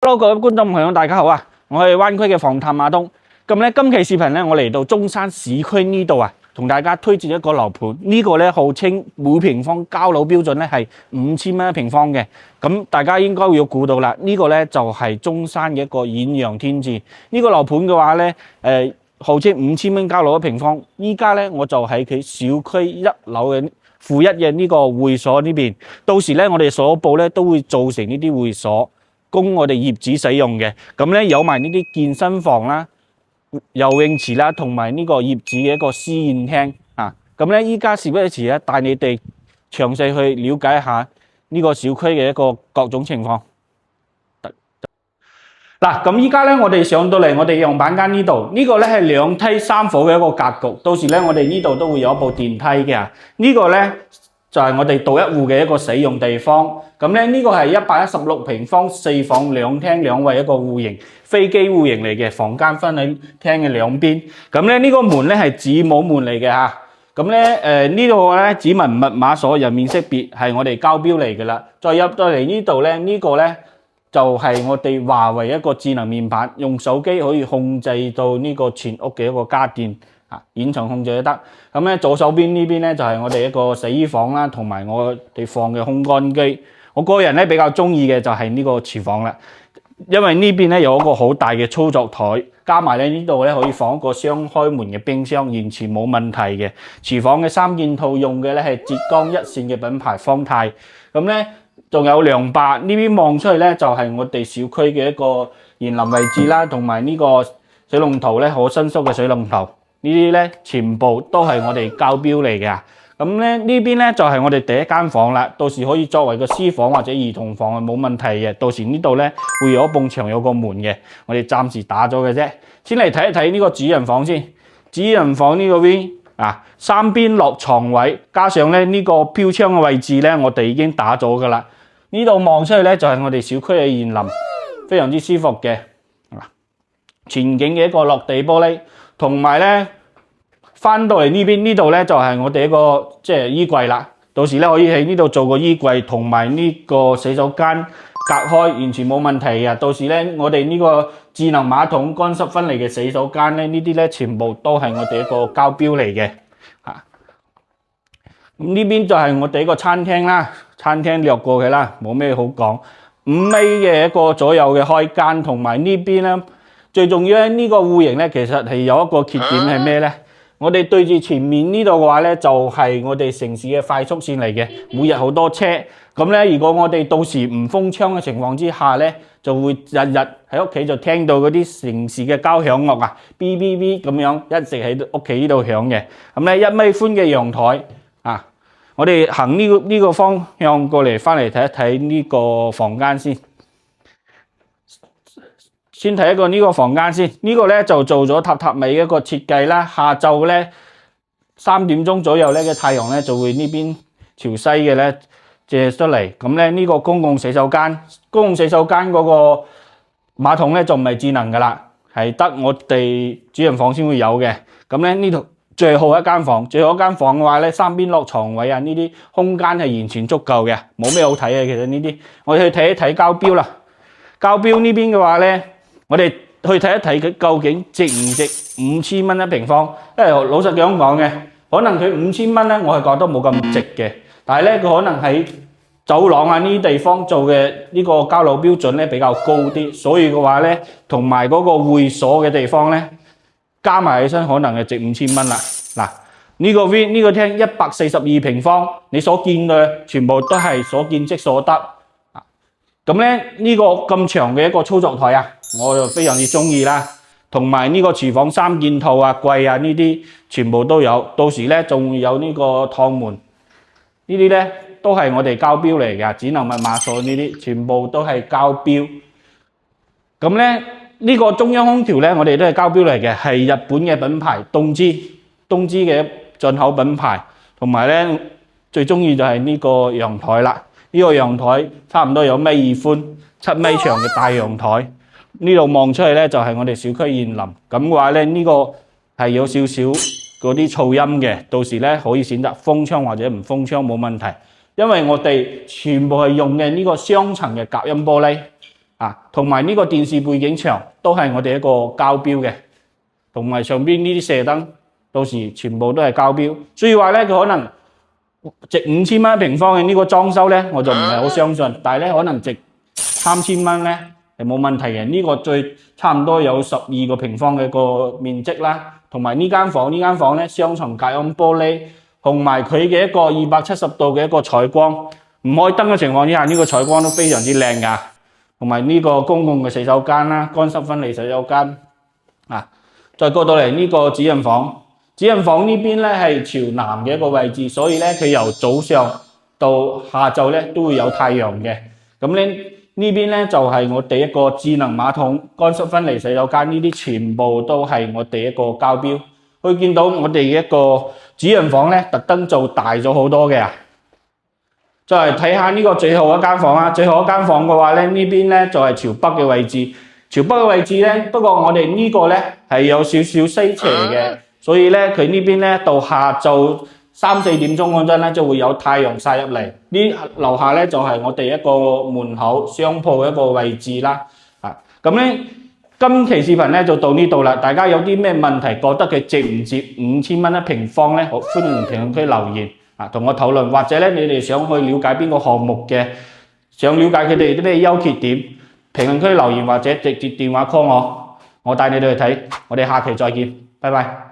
Hello， 各位觀眾朋友，大家好啊！我係灣區嘅房探馬東。咁咧，今期視頻咧，我嚟到中山市區呢度啊，同大家推薦一個樓盤。呢個咧號稱每平方交樓標準咧係5000蚊一平方嘅。咁大家應該會要估到啦，呢個咧就係中山嘅一個遠洋天字。呢個樓盤嘅話咧，號稱5000蚊交樓一平方。依家咧我就喺佢小區1樓嘅負1嘅呢個會所呢邊。到時咧我哋所部咧都會做成呢啲會所，供我哋業主使用嘅。咁咧有埋呢啲健身房啦、游泳池啦，同埋呢個業主嘅一個私宴廳啊。咁咧依家事不宜遲咧，帶你哋詳細去了解一下呢個小區嘅一個各種情況。嗱，咁依家咧我哋上到嚟我哋樣板間呢度，呢個咧係2梯3房嘅一個格局。到時咧我哋呢度都會有一部電梯嘅。呢個咧就係我哋獨一戶嘅一個使用地方。咁咧呢個係116平方4房2廳2衛一個戶型，飛機戶型嚟嘅，房間分喺廳嘅兩邊。咁咧呢個門咧係子母門嚟嘅嚇。咁咧呢度咧指紋密碼鎖人面識別係我哋交標嚟嘅啦。再入到嚟呢度咧，呢個咧就係我哋華為一個智能面板，用手機可以控制到呢個全屋嘅一個家電啊，遠程控制都得。咁咧左手邊呢邊咧就係我哋一個洗衣房啦，同埋我哋放嘅烘乾機。我個人咧比較中意嘅就係呢個廚房啦，因為呢邊咧有一個好大嘅操作台，加埋咧呢度咧可以放一個雙開門嘅冰箱，完全冇問題嘅。廚房嘅3件套用嘅咧係浙江一線嘅品牌方太。咁咧仲有涼霸，呢邊望出去咧就係我哋小區嘅一個園林位置啦，同埋呢個水龍頭咧可伸縮嘅水龍頭，呢啲咧全部都係我哋交標嚟嘅。咁咧呢邊咧就係我哋第一間房啦，到時可以作為個私房或者兒童房係冇問題嘅。到時呢度咧會有一埲牆有個門嘅，我哋暫時打咗嘅啫。先嚟睇一睇呢個主人房先。主人房呢個邊啊，3邊落床位，加上咧呢個飄窗嘅位置咧，我哋已經打咗噶啦。呢度望出去咧就係我哋小區嘅園林，非常之舒服嘅。全景嘅一個落地玻璃，同埋咧翻到嚟呢邊呢度咧就係我哋一個衣櫃啦。到時咧可以喺呢度做個衣櫃，同埋呢個洗手間隔開，完全冇問題嘅。到時咧我哋呢個智能馬桶乾濕分離嘅洗手間咧，呢啲咧全部都係我哋一個交標嚟嘅。咁呢邊就係我哋一個餐廳啦，餐廳略過去啦，冇咩好講。5米嘅一個左右嘅開間，同埋呢邊咧最重要咧呢個戶型咧，其實係有一個缺點係咩咧？我哋對住前面呢度嘅話咧，就係我哋城市嘅快速線嚟嘅，每日好多車。咁咧，如果我哋到時唔封窗嘅情況之下咧，就會日日喺屋企就聽到嗰啲城市嘅交響樂啊，B B B 咁樣一直喺屋企呢度響嘅。咁咧1米寬嘅陽台啊，我哋行呢個方向過嚟，翻嚟睇一睇呢個房間先。先睇一個呢個房間先，呢個咧就做咗榻尾嘅一個設計啦。下晝咧3點鐘左右咧嘅太陽咧就會呢邊朝西嘅咧射出嚟。咁咧呢個公共洗手間嗰個馬桶咧就唔係智能噶啦，係得我哋主人房先會有嘅。咁咧呢度最後一間房嘅話咧，3邊落床位啊，呢啲空間係完全足夠嘅，冇咩好睇嘅。其實呢啲我哋去睇一睇交標啦。交標呢邊嘅話咧，我哋去睇一睇佢究竟值唔值5000蚊一平方。因為老實講嘅，可能佢5000蚊咧，我係覺得冇咁值嘅。但係咧，佢可能喺走廊啊呢啲地方做嘅呢個交樓標準咧比較高啲，所以嘅話咧，同埋嗰個會所嘅地方咧，加埋起身可能係值5000蚊啦。嗱，呢個廳142平方，你所見嘅全部都係所見即所得。咁咧呢個咁長嘅一個操作台啊，我就非常之中意啦。同埋呢個廚房3件套啊、櫃啊呢啲全部都有。到時咧仲有呢個趟門，呢啲咧都係我哋交標嚟嘅，智能密碼鎖呢啲全部都係交標。咁咧呢個中央空調咧，我哋都係交標嚟嘅，係日本嘅品牌東芝嘅進口品牌。同埋咧最中意就係呢個陽台啦。呢個陽台差唔多有1.2米寬、7米長嘅大陽台。呢度望出去咧就係我哋小區園林。咁嘅話咧，呢個係有少少嗰啲噪音嘅，到時咧可以選擇封窗或者唔封窗冇問題。因為我哋全部係用嘅呢個雙層嘅隔音玻璃，同埋呢個電視背景牆都係我哋一個膠標嘅，同埋上邊呢啲射燈到時全部都係膠標，所以話咧佢可能值5000蚊一平方嘅呢個裝修咧，我就唔係好相信，但係咧可能值3000蚊咧係冇問題嘅。呢個最差唔多有12個平方嘅個面積啦，同埋呢間房咧雙層隔音玻璃，同埋佢嘅一個270度嘅一個採光，唔開燈嘅情況之下，呢個採光都非常之靚噶。同埋呢個公共嘅洗手間啦，乾濕分離洗手間再過到嚟呢個主人房，主人房呢邊咧係朝南嘅一個位置，所以咧佢由早上到下晝咧都會有太陽嘅。咁咧呢邊咧就係我哋一個智能馬桶、乾濕分離洗手間，呢啲全部都係我哋一個膠標。可以見到我哋一個主人房咧特登做大咗好多嘅。再嚟睇下呢個最後一間房啦，最後一間房嘅話咧，呢邊咧就係朝北嘅位置。朝北嘅位置咧，不過我哋呢個咧係有少少西斜嘅，所以咧佢呢邊咧到下晝3、4點鐘嗰陣咧就會有太陽曬入嚟。呢樓下咧就係我哋一個門口商鋪一個位置啦。咁咧今期視頻咧就到呢度啦。大家有啲咩問題，覺得佢值唔值5000蚊一平方咧？好，歡迎評論區留言同我討論，或者咧你哋想去了解邊個項目嘅，想了解佢哋啲咩優缺點，評論區留言或者直接電話 call我帶你哋去睇。我哋下期再見，拜拜。